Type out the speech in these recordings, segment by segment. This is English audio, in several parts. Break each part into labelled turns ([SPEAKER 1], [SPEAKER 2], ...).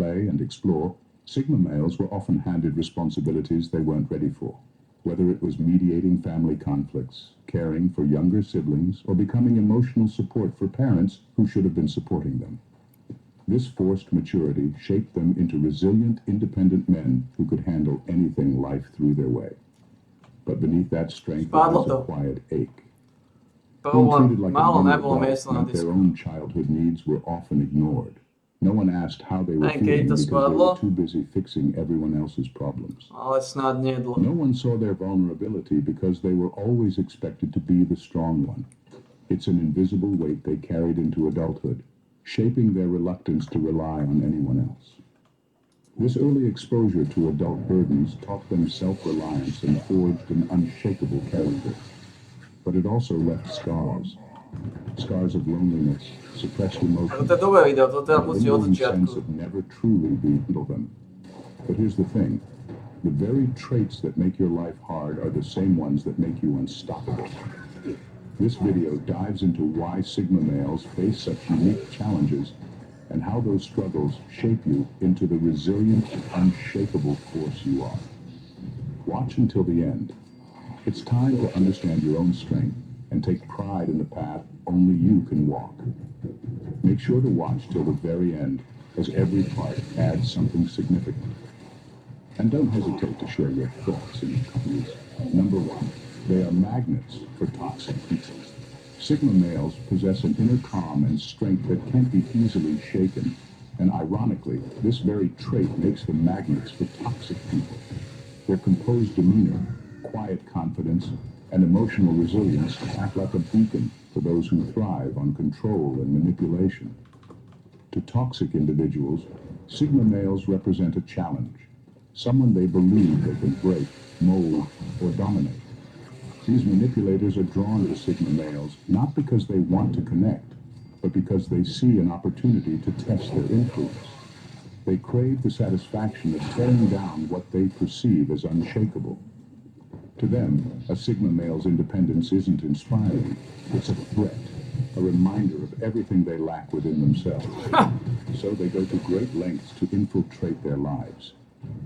[SPEAKER 1] play and explore, Sigma males were often handed responsibilities they weren't ready for. Whether it was mediating family conflicts, caring for younger siblings, or becoming emotional support for parents who should have been supporting them. This forced maturity shaped them into resilient, independent men who could handle anything life threw their way. But beneath that strength lies a quiet ache. Being treated like a mere adult meant their own childhood needs were often ignored. No one asked how they were feeling because they were too busy fixing everyone else's problems. No one saw their vulnerability because they were always expected to be the strong one. It's an invisible weight they carried into adulthood, shaping their reluctance to rely on anyone else. This early exposure to adult burdens taught them self-reliance and forged an unshakable character. But it also left scars. Scars of loneliness, suppressed emotions, and a lingering sense of never truly being them. But here's the thing. The very traits that make your life hard are the same ones that make you unstoppable. This video dives into why Sigma males face such unique challenges and how those struggles shape you into the resilient, unshakable force you are. Watch until the end. It's time to understand your own strength and take pride in the path only you can walk. Make sure to watch till the very end, as every part adds something significant. And don't hesitate to share your thoughts in the comments. Number 1, they are magnets for toxic people. Sigma males possess an inner calm and strength that can't be easily shaken. And ironically, this very trait makes them magnets for toxic people. Their composed demeanor, quiet confidence, and emotional resilience act like a beacon for those who thrive on control and manipulation. To toxic individuals, Sigma males represent a challenge, someone they believe they can break, mold, or dominate. These manipulators are drawn to Sigma males not because they want to connect, but because they see an opportunity to test their influence. They crave the satisfaction of tearing down what they perceive as unshakable. To them, a Sigma male's independence isn't inspiring. It's a threat, a reminder of everything they lack within themselves. So they go to great lengths to infiltrate their lives,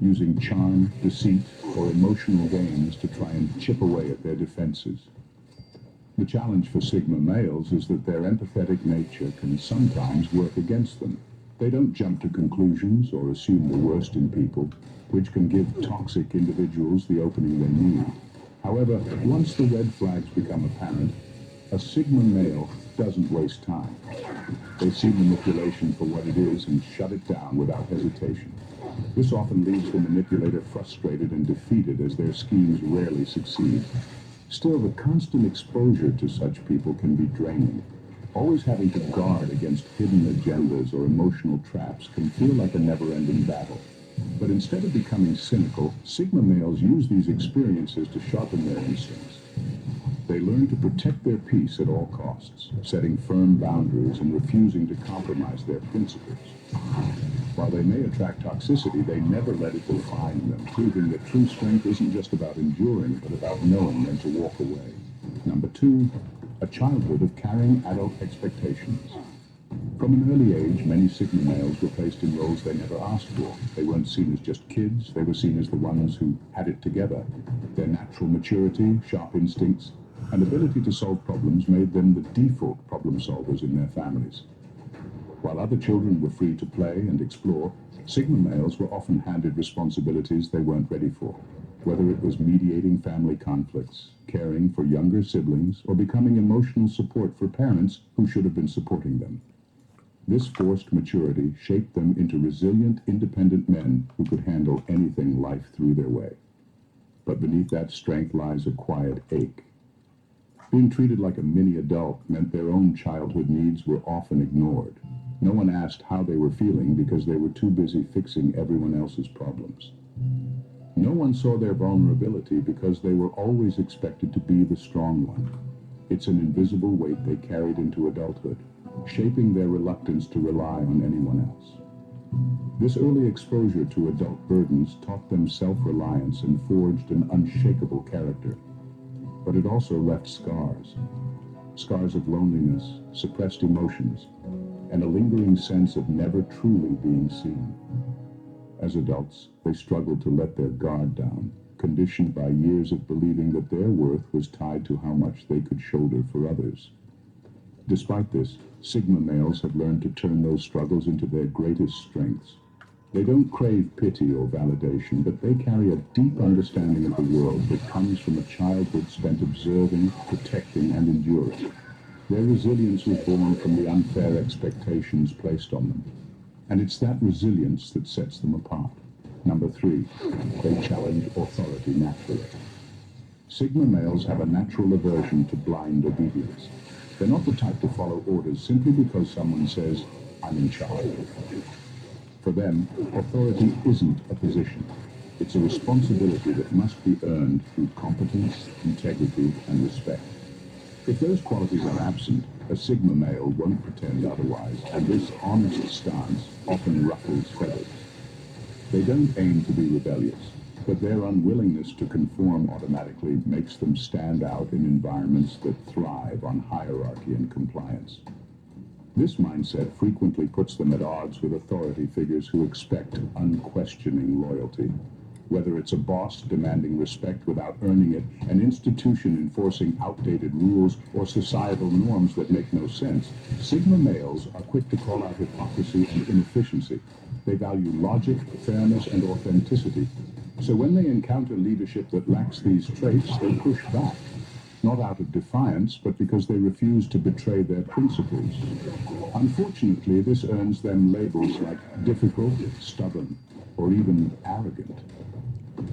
[SPEAKER 1] using charm, deceit, or emotional games to try and chip away at their defenses. The challenge for Sigma males is that their empathetic nature can sometimes work against them. They don't jump to conclusions or assume the worst in people, which can give toxic individuals the opening they need. However, once the red flags become apparent, a Sigma male doesn't waste time. They see manipulation for what it is and shut it down without hesitation. This often leaves the manipulator frustrated and defeated as their schemes rarely succeed. Still, the constant exposure to such people can be draining. Always having to guard against hidden agendas or emotional traps can feel like a never-ending battle. But instead of becoming cynical, Sigma males use these experiences to sharpen their instincts. They learn to protect their peace at all costs, setting firm boundaries and refusing to compromise their principles. While they may attract toxicity, they never let it define them, proving that true strength isn't just about enduring, but about knowing when to walk away. Number 2, a childhood of carrying adult expectations. From an early age, many Sigma males were placed in roles they never asked for. They weren't seen as just kids, they were seen as the ones who had it together. Their natural maturity, sharp instincts, and ability to solve problems made them the default problem solvers in their families. While other children were free to play and explore, Sigma males were often handed responsibilities they weren't ready for. Whether it was mediating family conflicts, caring for younger siblings, or becoming emotional support for parents who should have been supporting them. This forced maturity shaped them into resilient, independent men who could handle anything life threw their way. But beneath that strength lies a quiet ache. Being treated like a mini-adult meant their own childhood needs were often ignored. No one asked how they were feeling because they were too busy fixing everyone else's problems. No one saw their vulnerability because they were always expected to be the strong one. It's an invisible weight they carried into adulthood, shaping their reluctance to rely on anyone else. This early exposure to adult burdens taught them self-reliance and forged an unshakable character. But it also left scars. Scars of loneliness, suppressed emotions, and a lingering sense of never truly being seen. As adults, they struggled to let their guard down, conditioned by years of believing that their worth was tied to how much they could shoulder for others. Despite this, Sigma males have learned to turn those struggles into their greatest strengths. They don't crave pity or validation, but they carry a deep understanding of the world that comes from a childhood spent observing, protecting, and enduring. Their resilience was born from the unfair expectations placed on them, and it's that resilience that sets them apart. Number 3, they challenge authority naturally. Sigma males have a natural aversion to blind obedience. They're not the type to follow orders simply because someone says, "I'm in charge." For them, authority isn't a position. It's a responsibility that must be earned through competence, integrity, and respect. If those qualities are absent, a Sigma male won't pretend otherwise, and this honest stance often ruffles feathers. They don't aim to be rebellious, but their unwillingness to conform automatically makes them stand out in environments that thrive on hierarchy and compliance. This mindset frequently puts them at odds with authority figures who expect unquestioning loyalty. Whether it's a boss demanding respect without earning it, an institution enforcing outdated rules, or societal norms that make no sense, Sigma males are quick to call out hypocrisy and inefficiency. They value logic, fairness, and authenticity. So when they encounter leadership that lacks these traits, they push back. Not out of defiance, but because they refuse to betray their principles. Unfortunately, this earns them labels like difficult, stubborn, or even arrogant.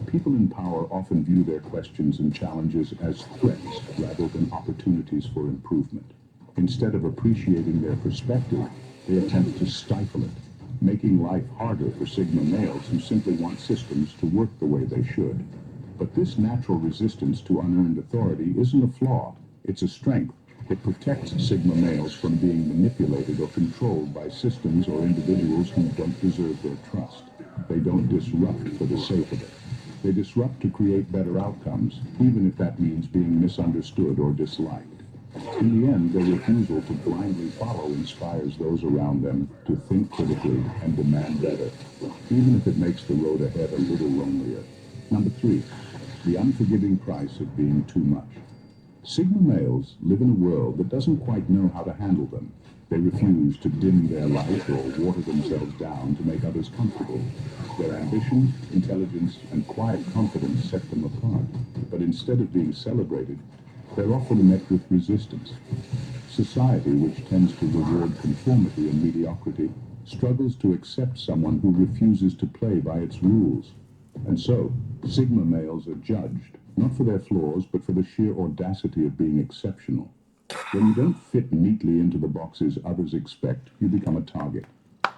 [SPEAKER 1] People in power often view their questions and challenges as threats rather than opportunities for improvement. Instead of appreciating their perspective, they attempt to stifle it, making life harder for Sigma males who simply want systems to work the way they should. But this natural resistance to unearned authority isn't a flaw, it's a strength. It protects Sigma males from being manipulated or controlled by systems or individuals who don't deserve their trust. They don't disrupt for the sake of it. They disrupt to create better outcomes, even if that means being misunderstood or disliked. In the end, their refusal to blindly follow inspires those around them to think critically and demand better, even if it makes the road ahead a little lonelier. Number 3, the unforgiving price of being too much. Sigma males live in a world that doesn't quite know how to handle them. They refuse to dim their light or water themselves down to make others comfortable. Their ambition, intelligence, and quiet confidence set them apart. But instead of being celebrated, they're often met with resistance. Society, which tends to reward conformity and mediocrity, struggles to accept someone who refuses to play by its rules. And so, Sigma males are judged, not for their flaws, but for the sheer audacity of being exceptional. When you don't fit neatly into the boxes others expect, you become a target.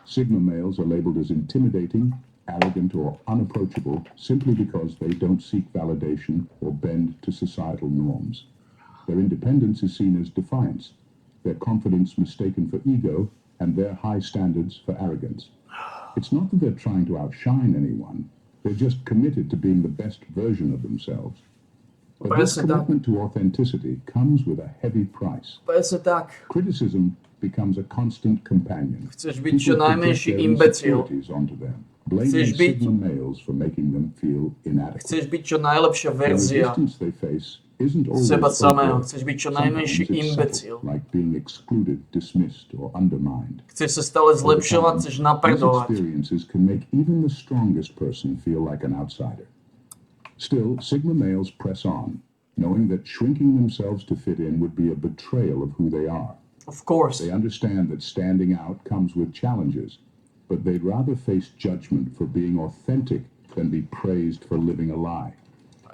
[SPEAKER 1] Sigma males are labeled as intimidating, arrogant, or unapproachable simply because they don't seek validation or bend to societal norms. Their independence is seen as defiance, their confidence mistaken for ego, and their high standards for arrogance. It's not that they're trying to outshine anyone, they're just committed to being the best version of themselves. But this commitment to authenticity comes with a heavy price.
[SPEAKER 2] Presne tak.
[SPEAKER 1] Criticism becomes a constant companion.
[SPEAKER 2] Chceš byť čo najmenší imbecil. Chceš byť,
[SPEAKER 1] Sigma males for making them feel inadequate.
[SPEAKER 2] chceš byť čo najlepšia verzia seba samého. Chceš byť čo najmenší imbecil.
[SPEAKER 1] Like being excluded, dismissed, or undermined.
[SPEAKER 2] Chceš sa stále zlepšovať, chceš napredovať.
[SPEAKER 1] These experiences can make even the strongest person feel like an outsider. Still, Sigma males press on, knowing that shrinking themselves to fit in would be a betrayal of who they are.
[SPEAKER 2] Of course.
[SPEAKER 1] They understand that standing out comes with challenges, but they'd rather face judgment for being authentic than be praised for living a lie.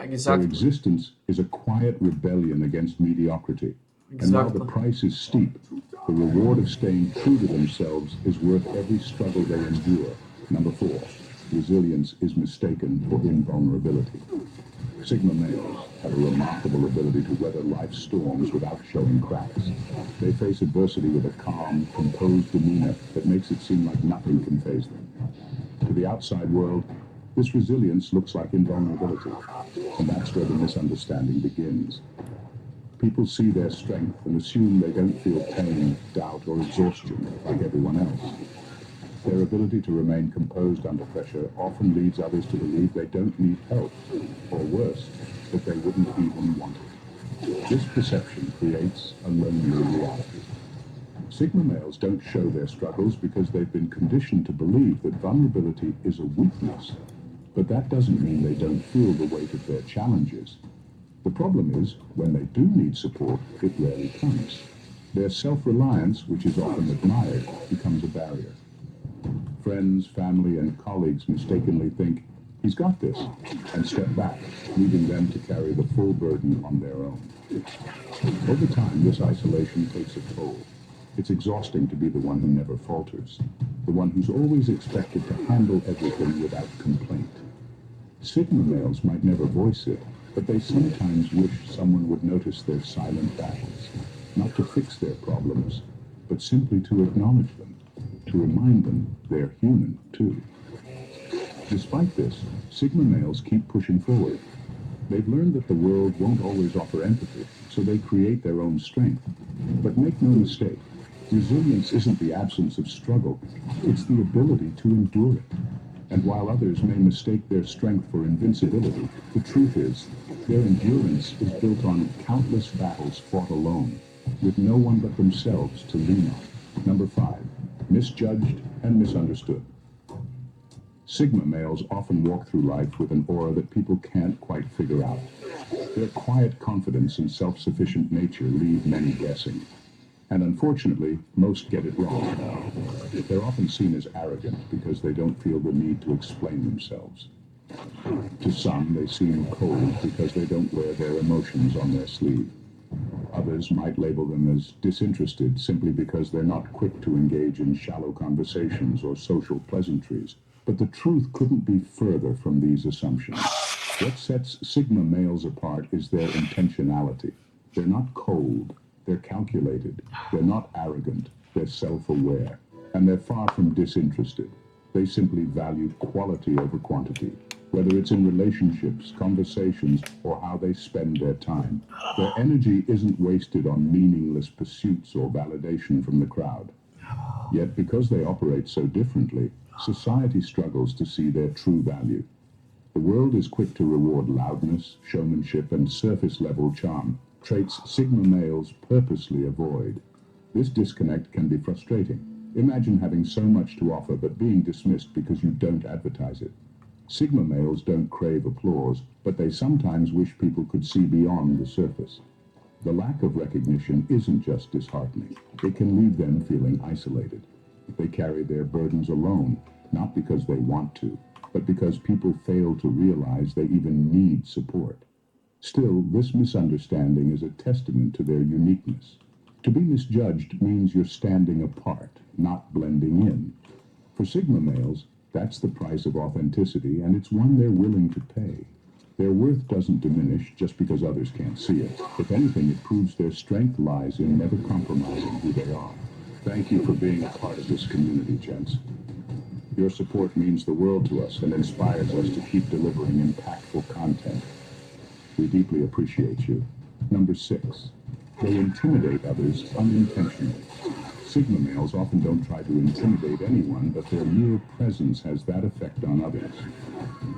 [SPEAKER 2] Exactly.
[SPEAKER 1] Their existence is a quiet rebellion against mediocrity.
[SPEAKER 2] Exactly.
[SPEAKER 1] And while the price is steep, the reward of staying true to themselves is worth every struggle they endure. Number 4. Resilience is mistaken for invulnerability. Sigma males have a remarkable ability to weather life's storms without showing cracks. They face adversity with a calm, composed demeanor that makes it seem like nothing can faze them. To the outside world, this resilience looks like invulnerability, and that's where the misunderstanding begins. People see their strength and assume they don't feel pain, doubt, or exhaustion like everyone else. Their ability to remain composed under pressure often leads others to believe they don't need help, or worse, that they wouldn't even want it. This perception creates a lonely reality. Sigma males don't show their struggles because they've been conditioned to believe that vulnerability is a weakness. But that doesn't mean they don't feel the weight of their challenges. The problem is, when they do need support, it rarely comes. Their self-reliance, which is often admired, becomes a barrier. Friends, family, and colleagues mistakenly think, "He's got this," and step back, leaving them to carry the full burden on their own. Over time, this isolation takes a toll. It's exhausting to be the one who never falters, the one who's always expected to handle everything without complaint. Sigma males might never voice it, but they sometimes wish someone would notice their silent battles, not to fix their problems, but simply to acknowledge them, to remind them they're human too. Despite this, Sigma males keep pushing forward. They've learned that the world won't always offer empathy, so they create their own strength. But make no mistake, resilience isn't the absence of struggle, it's the ability to endure it. And while others may mistake their strength for invincibility, the truth is, their endurance is built on countless battles fought alone, with no one but themselves to lean on. Number 5, misjudged and misunderstood. Sigma males often walk through life with an aura that people can't quite figure out. Their quiet confidence and self-sufficient nature leave many guessing. And unfortunately, most get it wrong. They're often seen as arrogant because they don't feel the need to explain themselves. To some, they seem cold because they don't wear their emotions on their sleeve. Others might label them as disinterested simply because they're not quick to engage in shallow conversations or social pleasantries. But the truth couldn't be further from these assumptions. What sets Sigma males apart is their intentionality. They're not cold. They're calculated, they're not arrogant, they're self-aware, and they're far from disinterested. They simply value quality over quantity, whether it's in relationships, conversations, or how they spend their time. Their energy isn't wasted on meaningless pursuits or validation from the crowd. Yet because they operate so differently, society struggles to see their true value. The world is quick to reward loudness, showmanship, and surface-level charm, traits Sigma males purposely avoid. This disconnect can be frustrating. Imagine having so much to offer but being dismissed because you don't advertise it. Sigma males don't crave applause, but they sometimes wish people could see beyond the surface. The lack of recognition isn't just disheartening. It can leave them feeling isolated. They carry their burdens alone, not because they want to, but because people fail to realize they even need support. Still, this misunderstanding is a testament to their uniqueness. To be misjudged means you're standing apart, not blending in. For Sigma males, that's the price of authenticity, and it's one they're willing to pay. Their worth doesn't diminish just because others can't see it. If anything, it proves their strength lies in never compromising who they are. Thank you for being a part of this community, gents. Your support means the world to us and inspires us to keep delivering impactful content. We deeply appreciate you. Number 6, they intimidate others unintentionally. Sigma males often don't try to intimidate anyone, but their mere presence has that effect on others.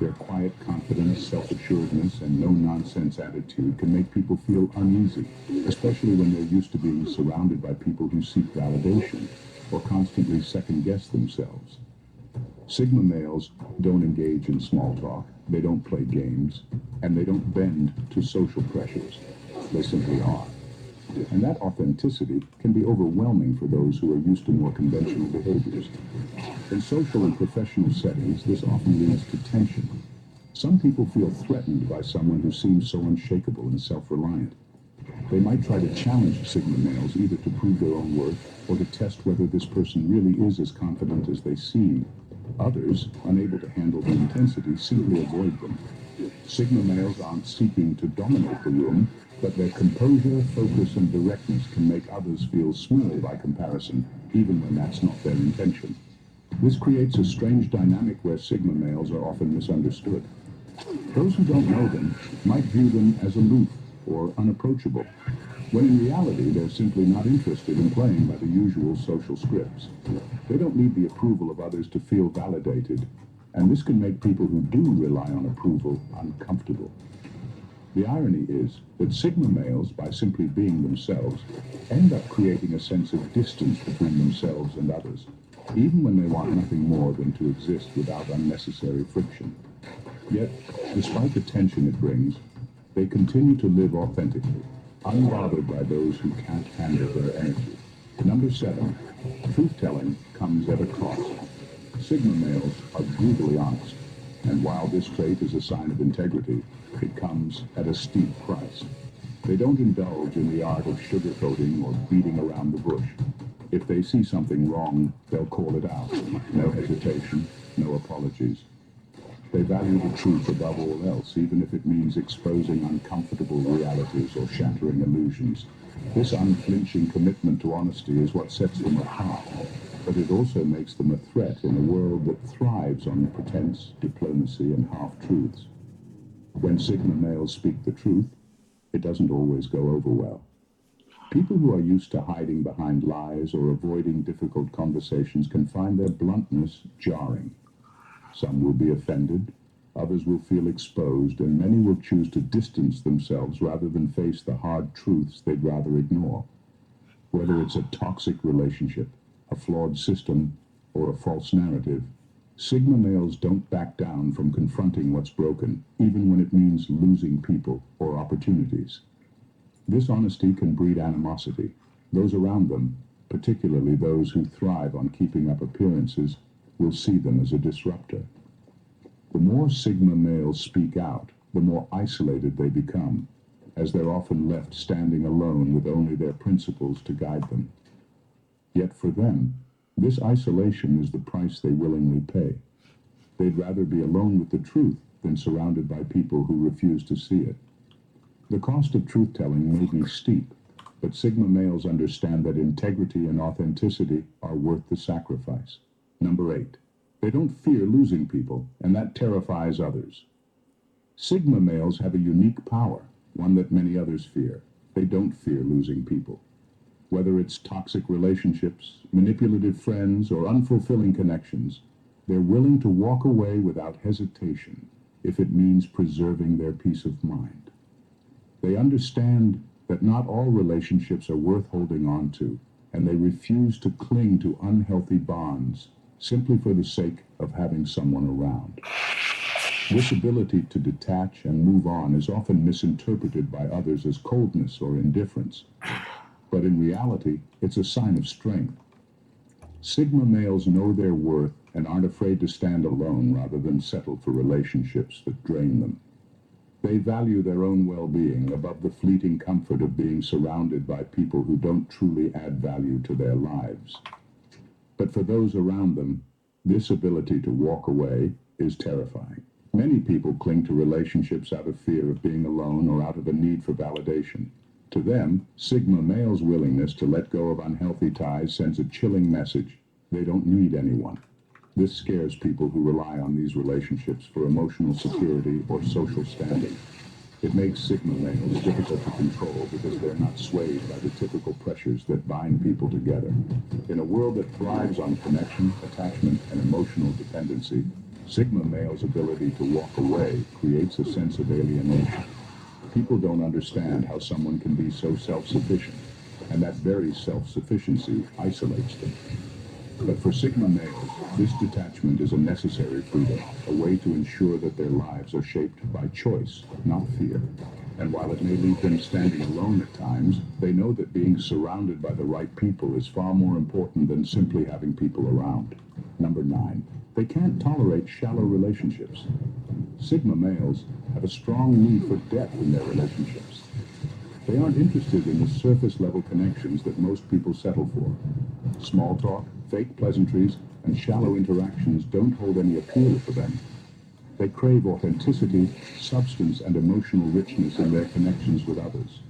[SPEAKER 1] Their quiet confidence, self-assuredness, and no-nonsense attitude can make people feel uneasy, especially when they're used to being surrounded by people who seek validation or constantly second-guess themselves. Sigma males don't engage in small talk, they don't play games, and they don't bend to social pressures. They simply are. And that authenticity can be overwhelming for those who are used to more conventional behaviors. In social and professional settings, this often leads to tension. Some people feel threatened by someone who seems so unshakable and self-reliant. They might try to challenge Sigma males either to prove their own worth or to test whether this person really is as confident as they seem. Others, unable to handle the intensity, simply avoid them. Sigma males aren't seeking to dominate the room, but their composure, focus, and directness can make others feel small by comparison, even when that's not their intention. This creates a strange dynamic where Sigma males are often misunderstood. Those who don't know them might view them as aloof or unapproachable, when in reality they're simply not interested in playing by the usual social scripts. They don't need the approval of others to feel validated, and this can make people who do rely on approval uncomfortable. The irony is that Sigma males, by simply being themselves, end up creating a sense of distance between themselves and others, even when they want nothing more than to exist without unnecessary friction. Yet, despite the tension it brings, they continue to live authentically, unbothered by those who can't handle their energy. Number 7, truth-telling comes at a cost. Sigma males are brutally honest, and while this trait is a sign of integrity, it comes at a steep price. They don't indulge in the art of sugarcoating or beating around the bush. If they see something wrong, they'll call it out. No hesitation, no apologies. They value the truth above all else, even if it means exposing uncomfortable realities or shattering illusions. This unflinching commitment to honesty is what sets them apart, but it also makes them a threat in a world that thrives on pretense, diplomacy, and half-truths. When Sigma males speak the truth, it doesn't always go over well. People who are used to hiding behind lies or avoiding difficult conversations can find their bluntness jarring. Some will be offended, others will feel exposed, and many will choose to distance themselves rather than face the hard truths they'd rather ignore. Whether it's a toxic relationship, a flawed system, or a false narrative, Sigma males don't back down from confronting what's broken, even when it means losing people or opportunities. This honesty can breed animosity. Those around them, particularly those who thrive on keeping up appearances, will see them as a disruptor. The more Sigma males speak out, the more isolated they become, as they're often left standing alone with only their principles to guide them. Yet for them, this isolation is the price they willingly pay. They'd rather be alone with the truth than surrounded by people who refuse to see it. The cost of truth-telling may be steep, but Sigma males understand that integrity and authenticity are worth the sacrifice. Number 8, they don't fear losing people, and that terrifies others. Sigma males have a unique power, one that many others fear. They don't fear losing people. Whether it's toxic relationships, manipulative friends, or unfulfilling connections, they're willing to walk away without hesitation if it means preserving their peace of mind. They understand that not all relationships are worth holding on to, and they refuse to cling to unhealthy bonds simply for the sake of having someone around. This ability to detach and move on is often misinterpreted by others as coldness or indifference, but in reality, it's a sign of strength. Sigma males know their worth and aren't afraid to stand alone rather than settle for relationships that drain them. They value their own well-being above the fleeting comfort of being surrounded by people who don't truly add value to their lives. But for those around them, this ability to walk away is terrifying. Many people cling to relationships out of fear of being alone or out of a need for validation. To them, Sigma males' willingness to let go of unhealthy ties sends a chilling message. They don't need anyone. This scares people who rely on these relationships for emotional security or social standing. It makes Sigma males difficult to control because they're not swayed by the typical pressures that bind people together. In a world that thrives on connection, attachment, and emotional dependency, Sigma males' ability to walk away creates a sense of alienation. People don't understand how someone can be so self-sufficient, and that very self-sufficiency isolates them. But for Sigma males, this detachment is a necessary freedom, a way to ensure that their lives are shaped by choice, not fear. And while it may leave them standing alone at times, they know that being surrounded by the right people is far more important than simply having people around. Number 9, they can't tolerate shallow relationships. Sigma males have a strong need for depth in their relationships. They aren't interested in the surface-level connections that most people settle for. Small talk, fake pleasantries, and shallow interactions don't hold any appeal for them. They crave authenticity, substance, and emotional richness in their connections with others.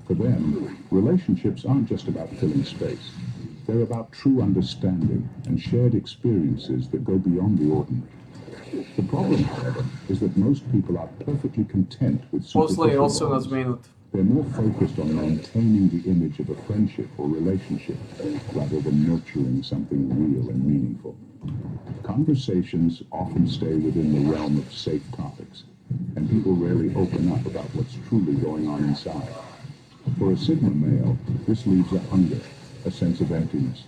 [SPEAKER 1] For them, relationships aren't just about filling space. They're about true understanding and shared experiences that go beyond the ordinary. The problem, however, is that most people are perfectly content with
[SPEAKER 2] Poslední
[SPEAKER 1] superficial
[SPEAKER 2] 18
[SPEAKER 1] bonds.
[SPEAKER 2] minút.
[SPEAKER 1] They're more focused on maintaining the image of a friendship or relationship rather than nurturing something real and meaningful. Conversations often stay within the realm of safe topics, and people rarely open up about what's truly going on inside. For a Sigma male, this leaves a hunger, a sense of emptiness.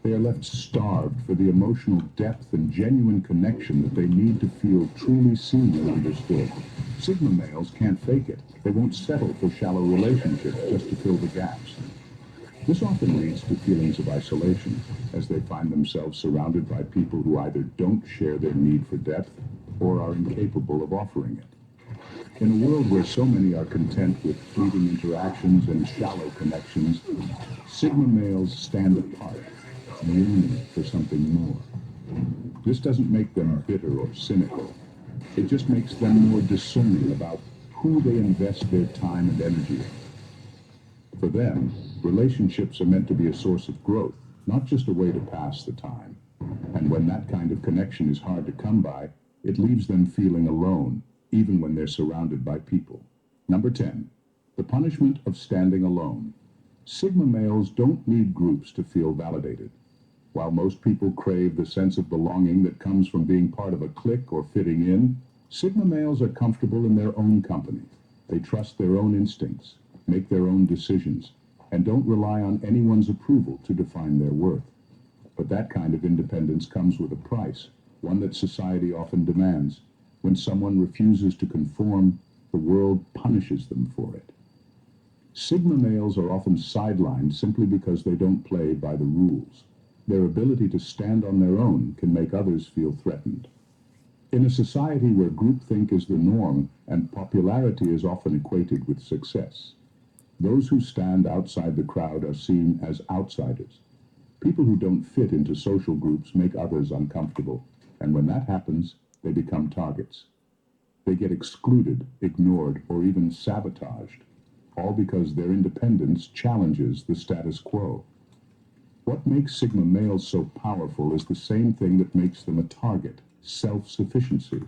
[SPEAKER 1] They are left starved for the emotional depth and genuine connection that they need to feel truly seen and understood. Sigma males can't fake it. They won't settle for shallow relationships just to fill the gaps. This often leads to feelings of isolation, as they find themselves surrounded by people who either don't share their need for depth or are incapable of offering it. In a world where so many are content with fleeting interactions and shallow connections, Sigma males stand apart, yearning for something more. This doesn't make them bitter or cynical. It just makes them more discerning about who they invest their time and energy in. For them, relationships are meant to be a source of growth, not just a way to pass the time. And when that kind of connection is hard to come by, it leaves them feeling alone, even when they're surrounded by people. Number 10, the punishment of standing alone. Sigma males don't need groups to feel validated. While most people crave the sense of belonging that comes from being part of a clique or fitting in, Sigma males are comfortable in their own company. They trust their own instincts, make their own decisions, and don't rely on anyone's approval to define their worth. But that kind of independence comes with a price, one that society often demands. When someone refuses to conform, the world punishes them for it. Sigma males are often sidelined simply because they don't play by the rules. Their ability to stand on their own can make others feel threatened. In a society where groupthink is the norm and popularity is often equated with success, those who stand outside the crowd are seen as outsiders. People who don't fit into social groups make others uncomfortable, and when that happens, they become targets. They get excluded, ignored, or even sabotaged, all because their independence challenges the status quo. What makes Sigma males so powerful is the same thing that makes them a target: self-sufficiency.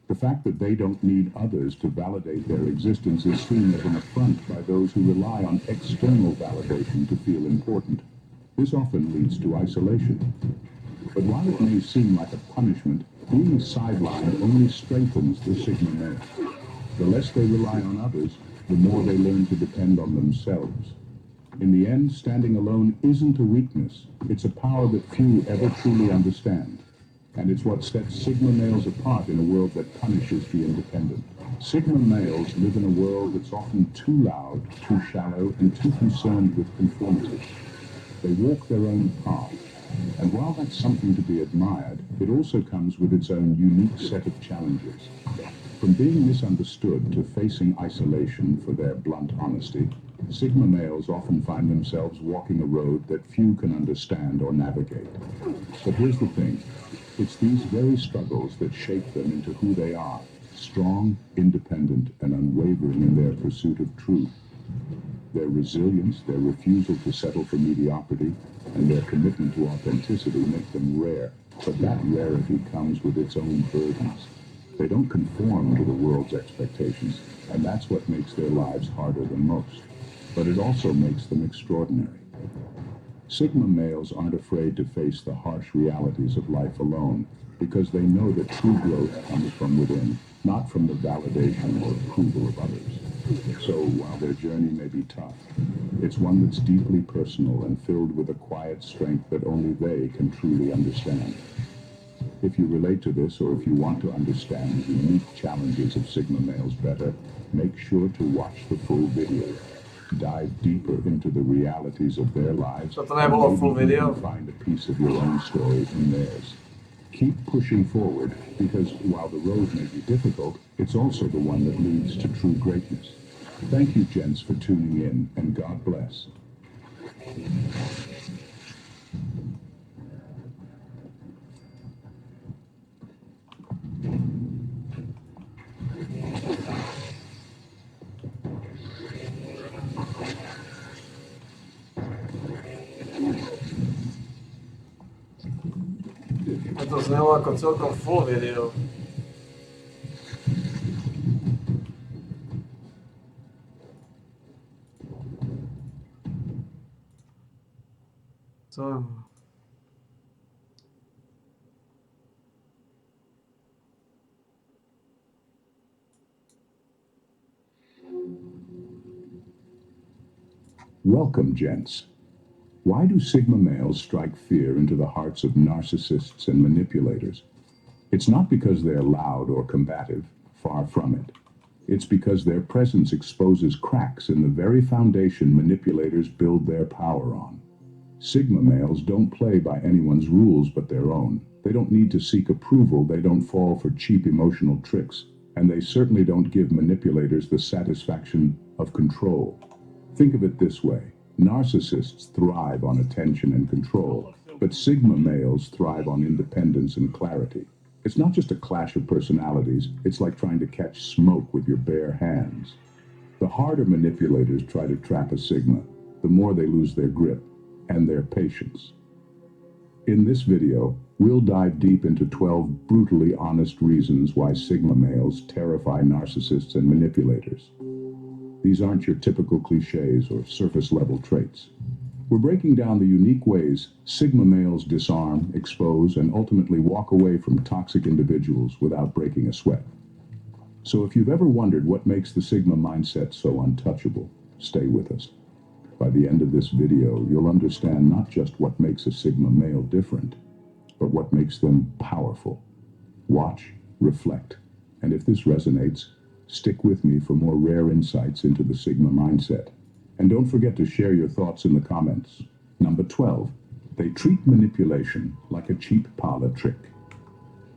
[SPEAKER 1] The fact that they don't need others to validate their existence is seen as an affront by those who rely on external validation to feel important. This often leads to isolation. But while it may seem like a punishment, being sidelined only strengthens the Sigma male. The less they rely on others, the more they learn to depend on themselves. In the end, standing alone isn't a weakness. It's a power that few ever truly understand. And it's what sets Sigma males apart in a world that punishes the independent. Sigma males live in a world that's often too loud, too shallow, and too concerned with conformity. They walk their own path. And while that's something to be admired, it also comes with its own unique set of challenges. From being misunderstood to facing isolation for their blunt honesty, Sigma males often find themselves walking a road that few can understand or navigate. But here's the thing. It's these very struggles that shape them into who they are: strong, independent, and unwavering in their pursuit of truth. Their resilience, their refusal to settle for mediocrity, and their commitment to authenticity make them rare. But that rarity comes with its own burdens. They don't conform to the world's expectations, and that's what makes their lives harder than most. But it also makes them extraordinary. Sigma males aren't afraid to face the harsh realities of life alone, because they know that true growth comes from within, not from the validation or approval of others. So while their journey may be tough, it's one that's deeply personal and filled with a quiet strength that only they can truly understand. If you relate to this, or if you want to understand the unique challenges of Sigma males better, make sure to watch the full video. Dive deeper into the realities of their lives,
[SPEAKER 2] So to nebylo full video.
[SPEAKER 1] and find a piece of your own story in theirs. Keep pushing forward, because while the road may be difficult, it's also the one that leads to true greatness. Thank you, gents, for tuning in, and God bless.
[SPEAKER 2] To znelo ako celkom full video. So.
[SPEAKER 1] Welcome, gents. Why do Sigma males strike fear into the hearts of narcissists and manipulators? It's not because they're loud or combative, far from it. It's because their presence exposes cracks in the very foundation manipulators build their power on. Sigma males don't play by anyone's rules but their own. They don't need to seek approval, they don't fall for cheap emotional tricks, and they certainly don't give manipulators the satisfaction of control. Think of it this way. Narcissists thrive on attention and control, but Sigma males thrive on independence and clarity. It's not just a clash of personalities, it's like trying to catch smoke with your bare hands. The harder manipulators try to trap a Sigma, the more they lose their grip and their patience. In this video, we'll dive deep into 12 brutally honest reasons why Sigma males terrify narcissists and manipulators. These aren't your typical cliches or surface-level traits. We're breaking down the unique ways Sigma males disarm, expose, and ultimately walk away from toxic individuals without breaking a sweat. So if you've ever wondered what makes the Sigma mindset so untouchable, stay with us. By the end of this video, you'll understand not just what makes a Sigma male different, but what makes them powerful. Watch, reflect, and if this resonates, stick with me for more rare insights into the Sigma mindset. And don't forget to share your thoughts in the comments. Number 12, they treat manipulation like a cheap parlor trick.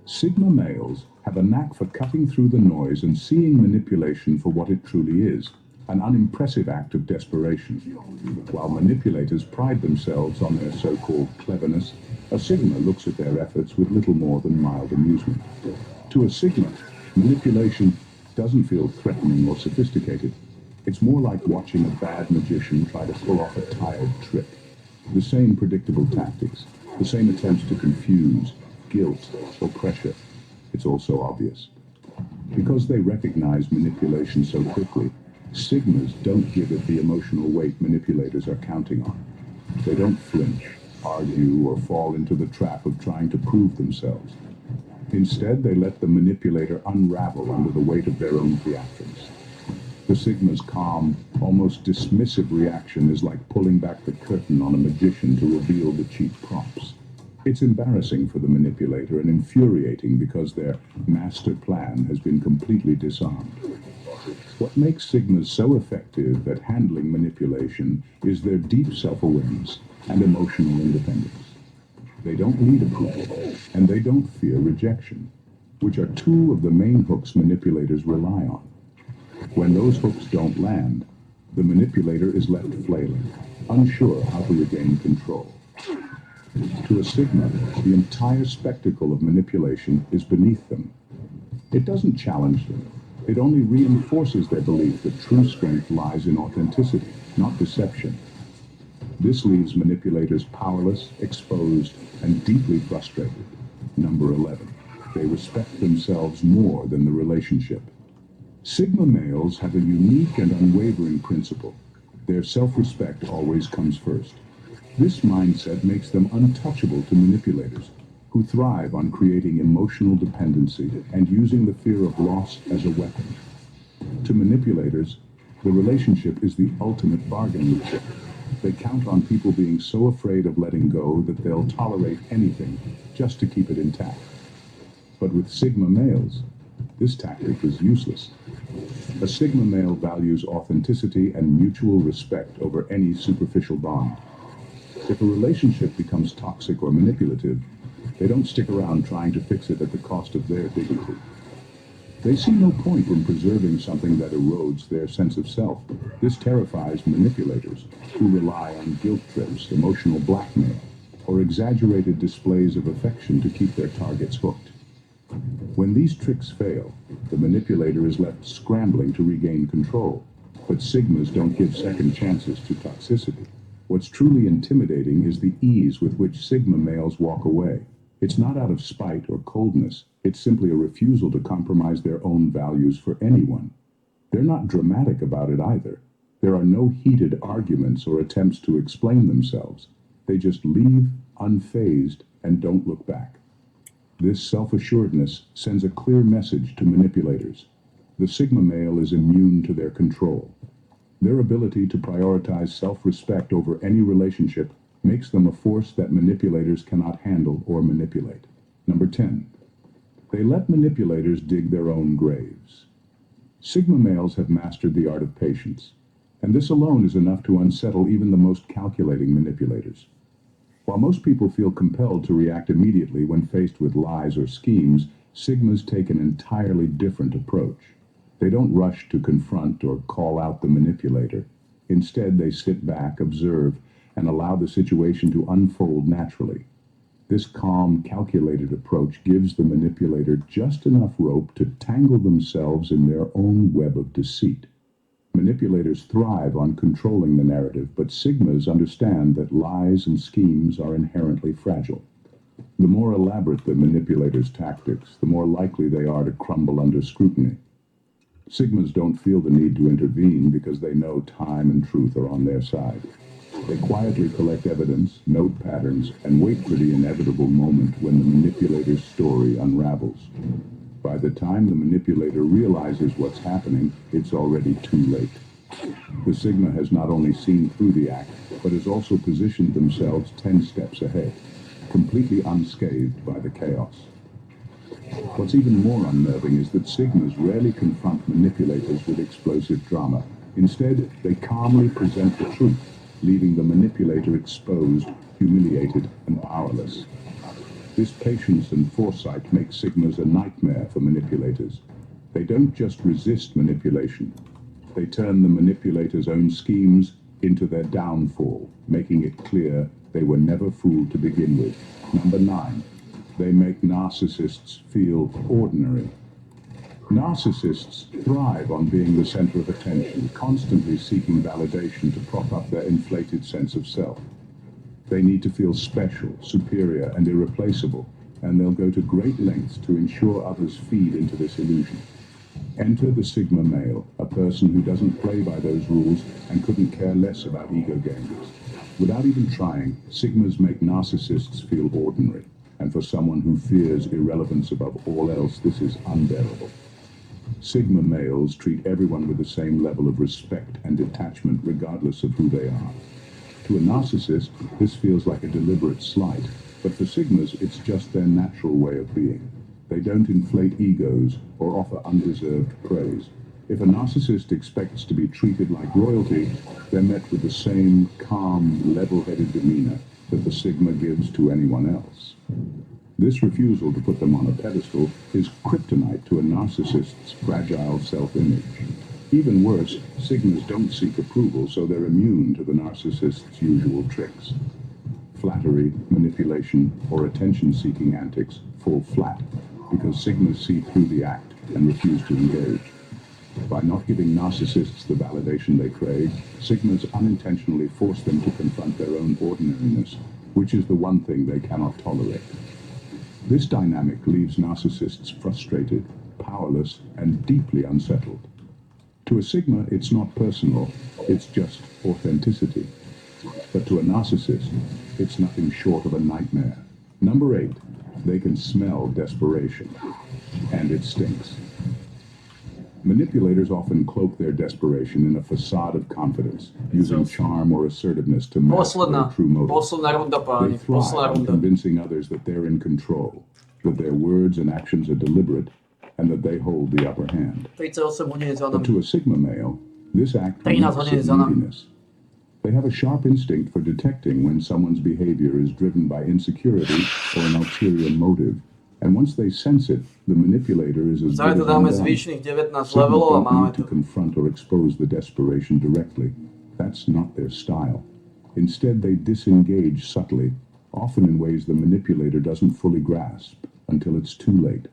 [SPEAKER 1] Sigma males have a knack for cutting through the noise and seeing manipulation for what it truly is, an unimpressive act of desperation. While manipulators pride themselves on their so-called cleverness, a Sigma looks at their efforts with little more than mild amusement. To a Sigma, manipulation doesn't feel threatening or sophisticated. It's more like watching a bad magician try to pull off a tired trick. The same predictable tactics, the same attempts to confuse, guilt, or pressure. It's also obvious. Because they recognize manipulation so quickly, Sigmas don't give it the emotional weight manipulators are counting on. They don't flinch, argue, or fall into the trap of trying to prove themselves. Instead, they let the manipulator unravel under the weight of their own theatrics. The Sigma's calm, almost dismissive reaction is like pulling back the curtain on a magician to reveal the cheap props. It's embarrassing for the manipulator and infuriating because their master plan has been completely disarmed. What makes Sigmas so effective at handling manipulation is their deep self-awareness and emotional independence. They don't need approval, and they don't fear rejection, which are two of the main hooks manipulators rely on. When those hooks don't land, the manipulator is left flailing, unsure how to regain control. To a Sigma, the entire spectacle of manipulation is beneath them. It doesn't challenge them. It only reinforces their belief that true strength lies in authenticity, not deception. This leaves manipulators powerless, exposed, and deeply frustrated. Number 11, they respect themselves more than the relationship. Sigma males have a unique and unwavering principle. Their self-respect always comes first. This mindset makes them untouchable to manipulators, who thrive on creating emotional dependency and using the fear of loss as a weapon. To manipulators, the relationship is the ultimate bargaining chip. They count on people being so afraid of letting go that they'll tolerate anything just to keep it intact. But with Sigma males, this tactic is useless. A Sigma male values authenticity and mutual respect over any superficial bond. If a relationship becomes toxic or manipulative, they don't stick around trying to fix it at the cost of their dignity. They see no point in preserving something that erodes their sense of self. This terrifies manipulators who rely on guilt trips, emotional blackmail, or exaggerated displays of affection to keep their targets hooked. When these tricks fail, the manipulator is left scrambling to regain control. But Sigmas don't give second chances to toxicity. What's truly intimidating is the ease with which Sigma males walk away. It's not out of spite or coldness. It's simply a refusal to compromise their own values for anyone. They're not dramatic about it either. There are no heated arguments or attempts to explain themselves. They just leave, unfazed, and don't look back. This self-assuredness sends a clear message to manipulators. The Sigma male is immune to their control. Their ability to prioritize self-respect over any relationship makes them a force that manipulators cannot handle or manipulate. Number 10. They let manipulators dig their own graves. Sigma males have mastered the art of patience, and this alone is enough to unsettle even the most calculating manipulators. While most people feel compelled to react immediately when faced with lies or schemes, Sigmas take an entirely different approach. They don't rush to confront or call out the manipulator. Instead, they sit back, observe, and allow the situation to unfold naturally. This calm, calculated approach gives the manipulator just enough rope to tangle themselves in their own web of deceit. Manipulators thrive on controlling the narrative, but Sigmas understand that lies and schemes are inherently fragile. The more elaborate the manipulator's tactics, the more likely they are to crumble under scrutiny. Sigmas don't feel the need to intervene because they know time and truth are on their side. They quietly collect evidence, note patterns, and wait for the inevitable moment when the manipulator's story unravels. By the time the manipulator realizes what's happening, it's already too late. The Sigma has not only seen through the act, but has also positioned themselves 10 steps ahead, completely unscathed by the chaos. What's even more unnerving is that Sigmas rarely confront manipulators with explosive drama. Instead, they calmly present the truth, leaving the manipulator exposed, humiliated, and powerless. This patience and foresight make Sigmas a nightmare for manipulators. They don't just resist manipulation. They turn the manipulator's own schemes into their downfall, making it clear they were never fooled to begin with. Number 9. They make narcissists feel ordinary. Narcissists thrive on being the center of attention, constantly seeking validation to prop up their inflated sense of self. They need to feel special, superior, and irreplaceable, and they'll go to great lengths to ensure others feed into this illusion. Enter the Sigma male, a person who doesn't play by those rules and couldn't care less about ego games. Without even trying, Sigmas make narcissists feel ordinary, and for someone who fears irrelevance above all else, this is unbearable. Sigma males treat everyone with the same level of respect and detachment regardless of who they are. To a narcissist, this feels like a deliberate slight, but for Sigmas, it's just their natural way of being. They don't inflate egos or offer undeserved praise. If a narcissist expects to be treated like royalty, they're met with the same calm, level-headed demeanor that the Sigma gives to anyone else. This refusal to put them on a pedestal is kryptonite to a narcissist's fragile self-image. Even worse, Sigmas don't seek approval, so they're immune to the narcissist's usual tricks. Flattery, manipulation, or attention-seeking antics fall flat because Sigmas see through the act and refuse to engage. By not giving narcissists the validation they crave, Sigmas unintentionally force them to confront their own ordinariness, which is the one thing they cannot tolerate. This dynamic leaves narcissists frustrated, powerless, and deeply unsettled. To a Sigma, it's not personal, it's just authenticity. But to a narcissist, it's nothing short of a nightmare. Number 8, they can smell desperation. And it stinks. Manipulators often cloak their desperation in a facade of confidence, using charm or assertiveness to mask their true motives. They thrive on convincing others that they're in control, that their words and actions are deliberate, and that they hold the upper hand. But to a Sigma male, this act means neediness. They have a sharp instinct for detecting when someone's behavior is driven by insecurity or an ulterior motive. And once they sense it, the manipulator is as good as undone. Sigmas don't need to confront or expose the desperation directly. That's not their style. Instead, they disengage subtly, often in ways the manipulator doesn't fully grasp until it's too late.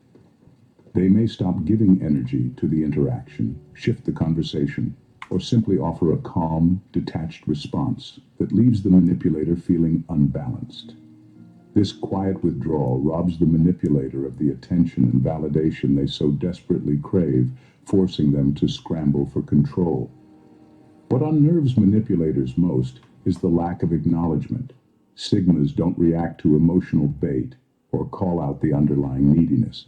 [SPEAKER 1] They may stop giving energy to the interaction, shift the conversation, or simply offer a calm, detached response that leaves the manipulator feeling unbalanced. This quiet withdrawal robs the manipulator of the attention and validation they so desperately crave, forcing them to scramble for control. What unnerves manipulators most is the lack of acknowledgement. Sigmas don't react to emotional bait or call out the underlying neediness,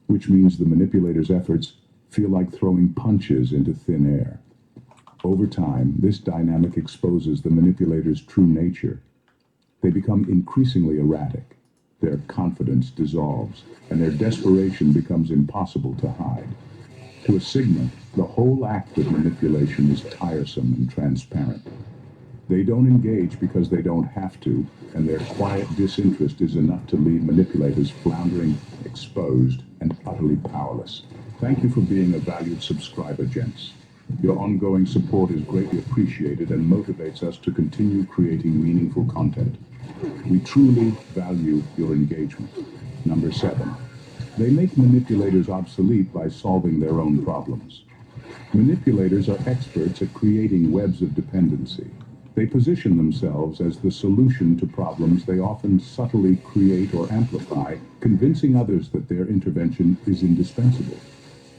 [SPEAKER 1] which means the manipulator's efforts feel like throwing punches into thin air. Over time, this dynamic exposes the manipulator's true nature. They become increasingly erratic. Their confidence dissolves, and their desperation becomes impossible to hide. To a Sigma, the whole act of manipulation is tiresome and transparent. They don't engage because they don't have to, and their quiet disinterest is enough to leave manipulators floundering, exposed, and utterly powerless. Thank you for being a valued subscriber, gents. Your ongoing support is greatly appreciated and motivates us to continue creating meaningful content. We truly value your engagement. Number 7. They make manipulators obsolete by solving their own problems. Manipulators are experts at creating webs of dependency. They position themselves as the solution to problems they often subtly create or amplify, convincing others that their intervention is indispensable.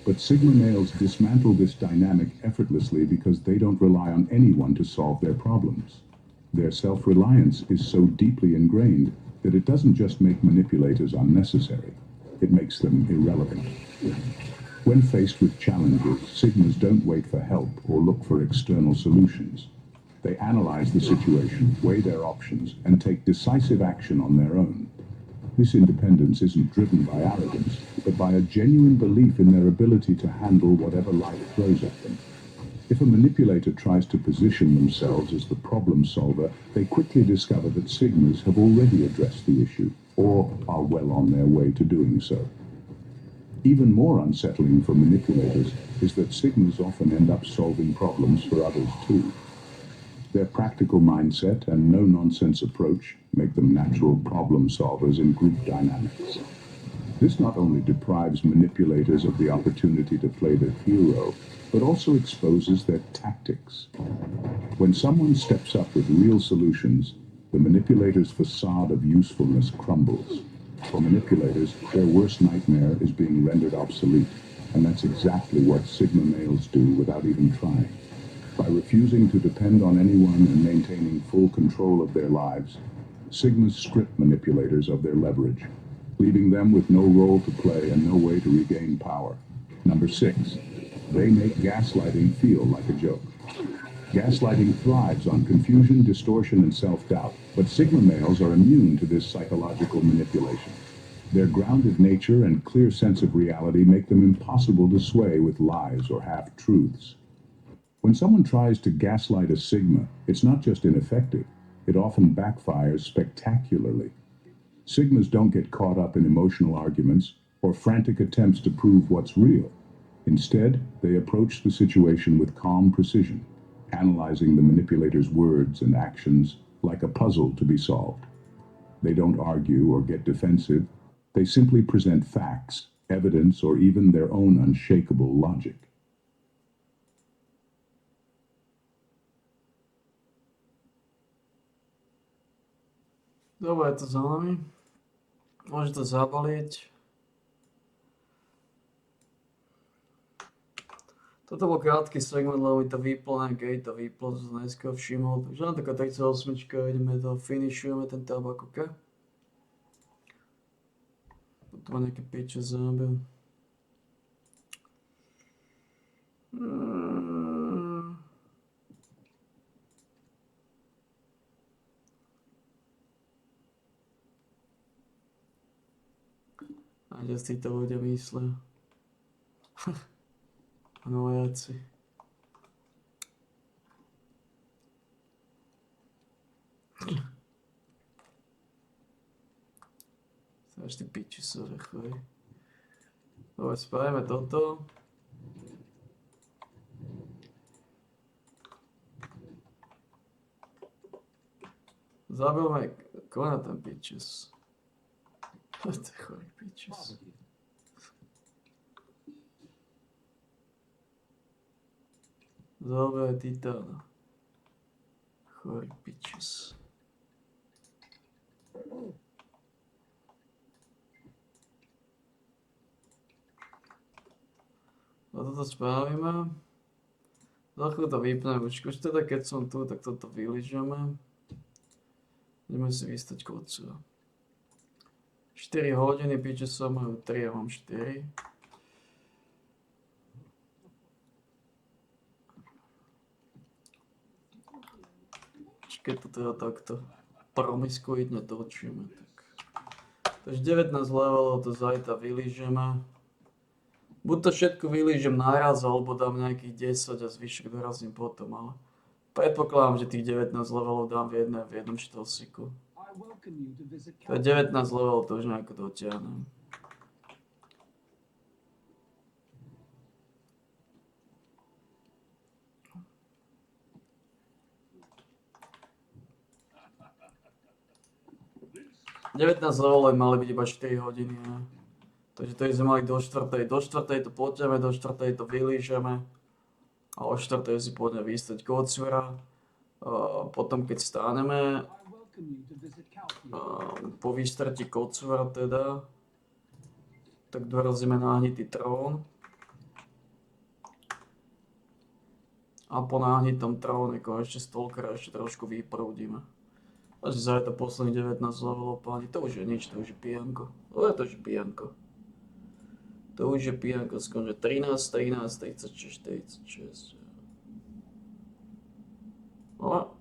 [SPEAKER 1] But Sigma males dismantle this dynamic effortlessly because they don't rely on anyone to solve their problems. Their self-reliance is so deeply ingrained that it doesn't just make manipulators unnecessary, it makes them irrelevant. When faced with challenges, Sigmas don't wait for help or look for external solutions. They analyze the situation, weigh their options, and take decisive action on their own. This independence isn't driven by arrogance, but by a genuine belief in their ability to handle whatever life throws at them. If a manipulator tries to position themselves as the problem solver, they quickly discover that Sigmas have already addressed the issue, or are well on their way to doing so. Even more unsettling for manipulators is that Sigmas often end up solving problems for others too. Their practical mindset and no-nonsense approach make them natural problem solvers in group dynamics. This not only deprives manipulators of the opportunity to play the hero, but also exposes their tactics. When someone steps up with real solutions, the manipulator's facade of usefulness crumbles. For manipulators, their worst nightmare is being rendered obsolete, and that's exactly what Sigma males do without even trying. By refusing to depend on anyone and maintaining full control of their lives, Sigmas strip manipulators of their leverage, leaving them with no role to play and no way to regain power. Number 6. They make gaslighting feel like a joke. Gaslighting thrives on confusion, distortion, and self-doubt, but Sigma males are immune to this psychological manipulation. Their grounded nature and clear sense of reality make them impossible to sway with lies or half-truths. When someone tries to gaslight a Sigma, it's not just ineffective, it often backfires spectacularly. Sigmas don't get caught up in emotional arguments or frantic attempts to prove what's real. Instead, they approach the situation with calm precision, analyzing the manipulator's words and actions like a puzzle to be solved. They don't argue or get defensive. They simply present facts, evidence, or even their own unshakable logic.
[SPEAKER 2] Dobre, to za nami. Môže to zabaliť. Toto bol krátky segment, lebo mi to vyplo, keď to vyplo, som dneska všimol. Takže na taká 38, ideme to, finišujeme ten tabak, ok? Toto má nejaké piče záber. A kde si to ľudia myslia? Nováci. Strašný piči sú rechoj. Dobre, spravíme toto. Zabilme kona ten pičes. To je chorý pičes. Dobre, titána. Chorý pičes. A toto spravíme. Za chvíľu to vypneme, už teda keď som tu, tak toto vyližeme. Ideme si vystať kocúra. 4 hodiny, piče sa majú 3, ja mám 4. Keď to teda takto promiskuitne točíme, tak... Takže 19 levelov to zajtra vylížeme. Buď to všetko vylížem naraz, alebo dám nejakých 10 a zvyšok dorazím potom, ale... Predpokladám, že tých 19 levelov dám v jednom štosiku. To je 19 levelov, to už nejako dotiahnem. Devätnásť levelov mali byť iba 4 hodiny, ne? Takže to sme mali do 4. Do 4. to pôjdeme, do 4. to vylížeme. A o 4. si pôjdeme vystať kocúra. Potom keď stáneme, po vystretí kocúra teda, tak dorazíme na nahnitý trón. A po nahnitom tróne ešte stalkera ešte trošku vyproudíme. Až zajtra posledných 19 levelov páni, to už je nič, to už je pijanko. To už je pijanko. To už je pijanko, skonže 13, 36, 46. No,